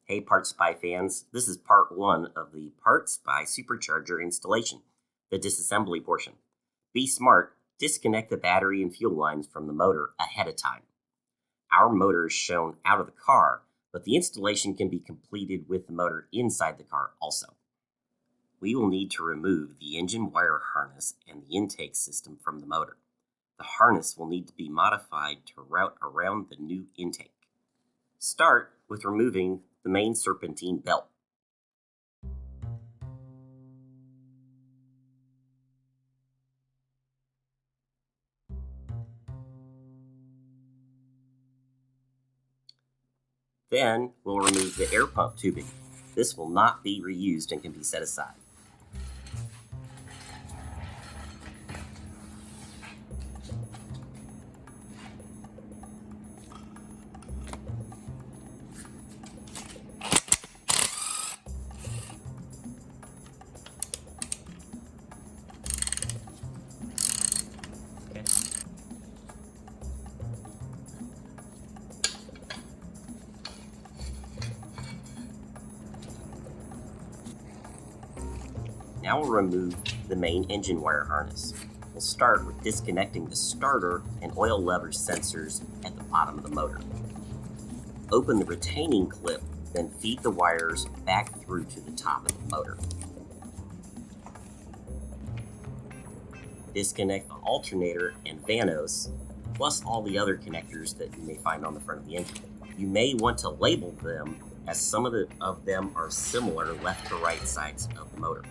Hey PartSpy fans, this is part 1 of the PartSpy Supercharger installation, the disassembly portion. Be smart, disconnect the battery and fuel lines from the motor ahead of time. Our motor is shown out of the car, but the installation can be completed with the motor inside the car also. We will need to remove the engine wire harness and the intake system from the motor. The harness will need to be modified to route around the new intake. Start with removing the main serpentine belt. Then we'll remove the air pump tubing. This will not be reused and can be set aside. Now we'll remove the main engine wire harness. We'll start with disconnecting the starter and oil lever sensors at the bottom of the motor. Open the retaining clip, then feed the wires back through to the top of the motor. Disconnect the alternator and vanos, plus all the other connectors that you may find on the front of the engine. You may want to label them, as some of them are similar left to right sides of the motor.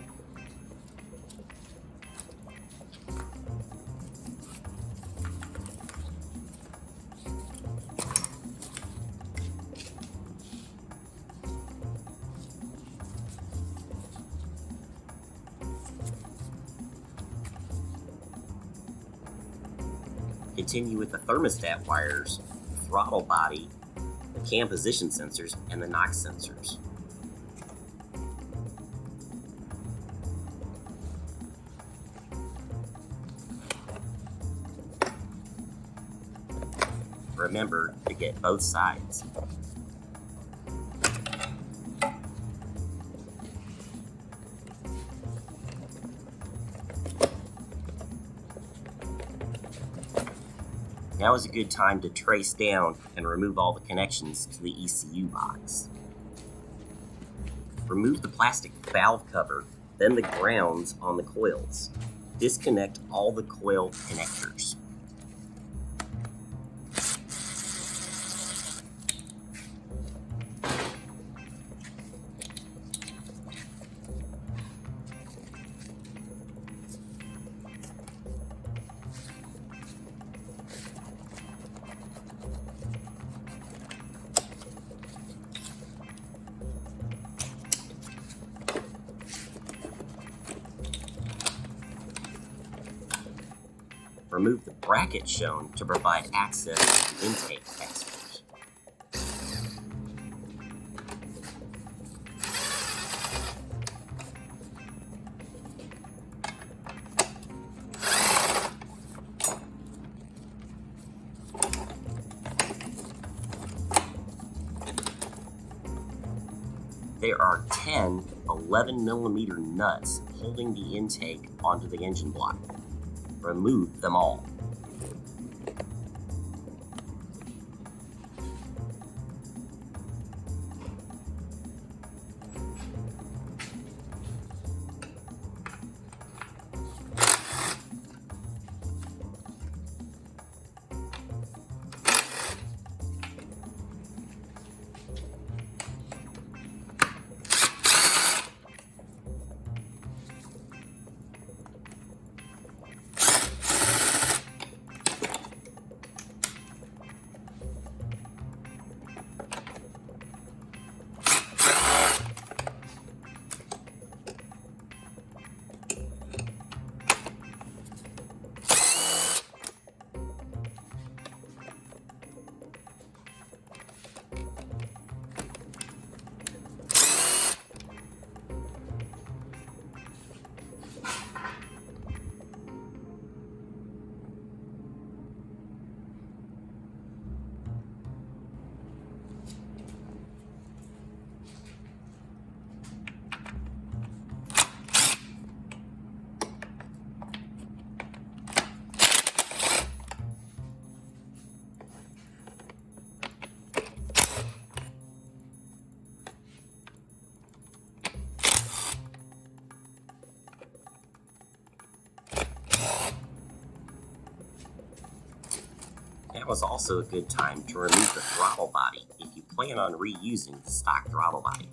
Continue with the thermostat wires, the throttle body, the cam position sensors, and the NOx sensors. Remember to get both sides. Now is a good time to trace down and remove all the connections to the ECU box. Remove the plastic valve cover, then the grounds on the coils. Disconnect all the coil connectors. Remove the bracket shown to provide access to the intake capacitors. There are 10 11mm nuts holding the intake onto the engine block. Remove them all. Now is also a good time to remove the throttle body if you plan on reusing the stock throttle body.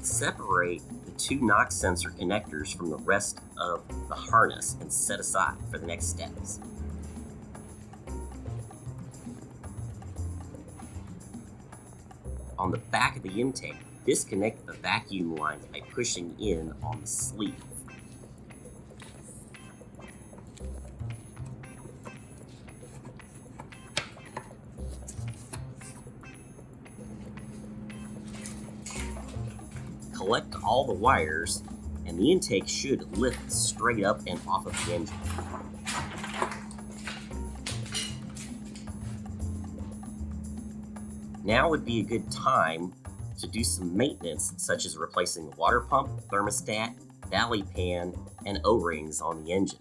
Separate the two knock sensor connectors from the rest of the harness and set aside for the next steps. On the back of the intake, disconnect the vacuum lines by pushing in on the sleeve. Collect all the wires, and the intake should lift straight up and off of the engine. Now would be a good time to do some maintenance, such as replacing the water pump, thermostat, valley pan, and O-rings on the engine.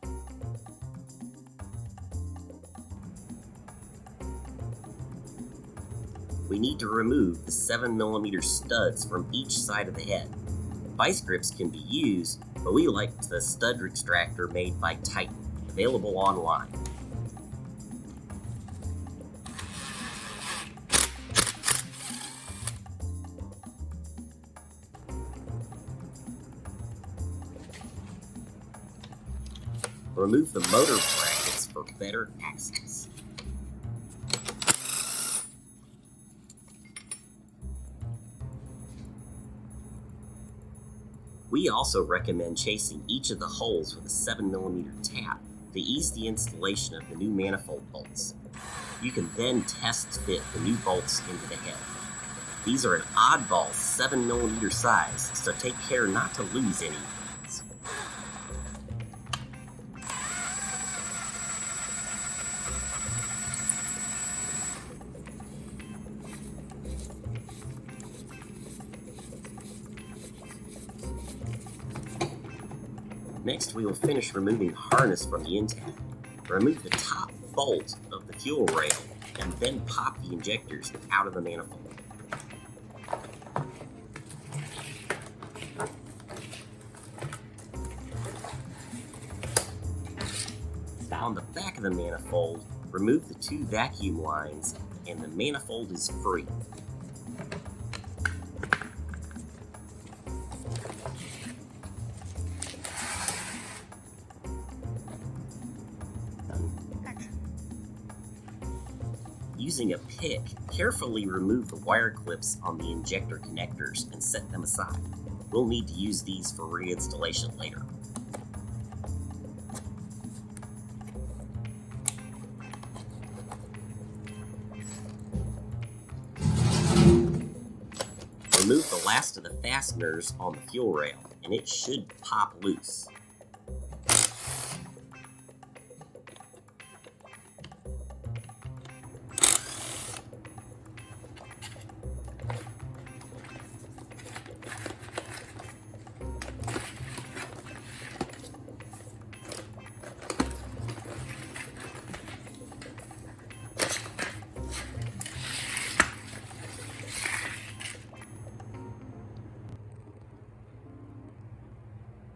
We need to remove the 7mm studs from each side of the head. Vice grips can be used, but we like the stud extractor made by Titan, available online. Remove the motor brackets for better access. We also recommend chasing each of the holes with a 7mm tap to ease the installation of the new manifold bolts. You can then test fit the new bolts into the head. These are an oddball 7mm size, so take care not to lose any. Next, we will finish removing harness from the intake. Remove the top bolt of the fuel rail and then pop the injectors out of the manifold. Now on the back of the manifold, remove the two vacuum lines and the manifold is free. Using a pick, carefully remove the wire clips on the injector connectors and set them aside. We'll need to use these for reinstallation later. Remove the last of the fasteners on the fuel rail, and it should pop loose.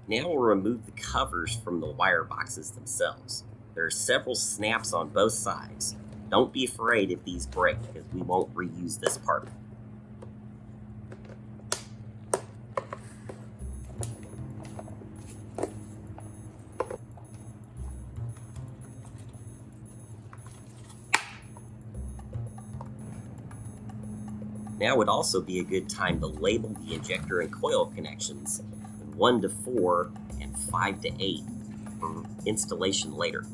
Now we'll remove the covers from the wire boxes themselves. There are several snaps on both sides. Don't be afraid if these break, because we won't reuse this part. Now would also be a good time to label the injector and coil connections 1 to 4 and 5 to 8 for installation later.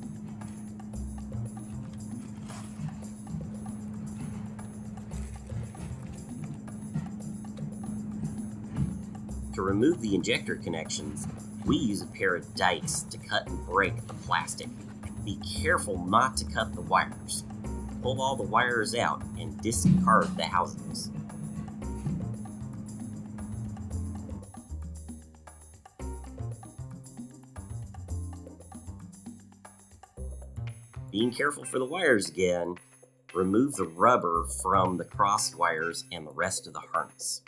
To remove the injector connections, we use a pair of dikes to cut and break the plastic. Be careful not to cut the wires. Pull all the wires out and discard the housings. Being careful for the wires again, Remove the rubber from the cross wires and the rest of the harness.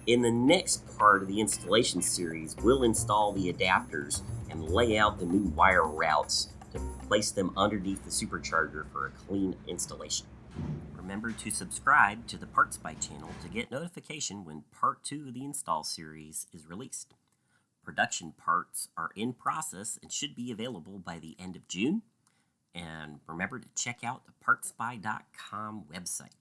In the next part of the installation series, we'll install the adapters and lay out the new wire routes to place them underneath the supercharger for a clean installation. Remember to subscribe to the PartSpy channel to get notification when part 2 of the install series is released. Production parts are in process and should be available by the end of June. And remember to check out the PartSpy.com website.